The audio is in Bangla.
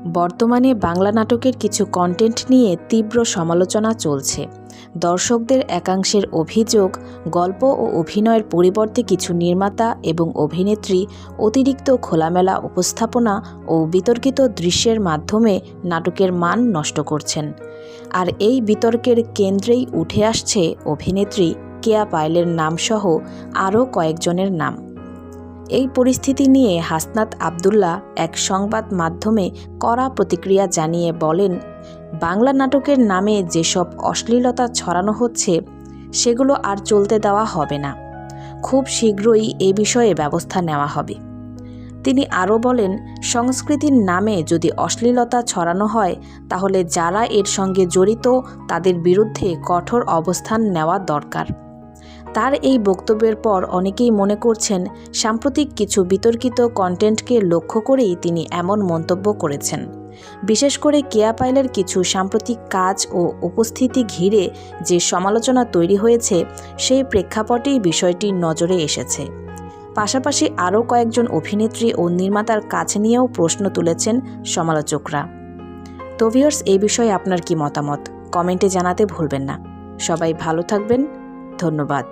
বর্তমানে বাংলা নাটকের কিছু কন্টেন্ট নিয়ে তীব্র সমালোচনা চলছে। দর্শকদের একাংশের অভিযোগ, গল্প ও অভিনয়ের পরিবর্তে কিছু নির্মাতা এবং অভিনেত্রী অতিরিক্ত খোলামেলা উপস্থাপনা ও বিতর্কিত দৃশ্যের মাধ্যমে নাটকের মান নষ্ট করছেন। আর এই বিতর্কের কেন্দ্রেই উঠে আসছে অভিনেত্রী কেয়া পায়েলের নামসহ আরও কয়েকজনের নাম। এই পরিস্থিতি নিয়ে হাসনাত আবদুল্লাহ এক সংবাদ মাধ্যমে কড়া প্রতিক্রিয়া জানিয়ে বলেন, বাংলা নাটকের নামে যেসব অশ্লীলতা ছড়ানো হচ্ছে সেগুলো আর চলতে দেওয়া হবে না। খুব শীঘ্রই এ বিষয়ে ব্যবস্থা নেওয়া হবে। তিনি আরও বলেন, সংস্কৃতির নামে যদি অশ্লীলতা ছড়ানো হয় তাহলে যারা এর সঙ্গে জড়িত তাদের বিরুদ্ধে কঠোর অবস্থান নেওয়া দরকার। তার এই বক্তব্যের পর অনেকেই মনে করছেন সাম্প্রতিক কিছু বিতর্কিত কন্টেন্টকে লক্ষ্য করেই তিনি এমন মন্তব্য করেছেন। বিশেষ করে কেয়া পায়েলের কিছু সাম্প্রতিক কাজ ও উপস্থিতি ঘিরে যে সমালোচনা তৈরি হয়েছে সেই প্রেক্ষাপটেই বিষয়টি নজরে এসেছে। পাশাপাশি আরও কয়েকজন অভিনেত্রী ও নির্মাতার কাজ নিয়েও প্রশ্ন তুলেছেন সমালোচকরা। তো ভিউয়ার্স, এই বিষয়ে আপনার কি মতামত কমেন্টে জানাতে ভুলবেন না। সবাই ভালো থাকবেন। ধন্যবাদ।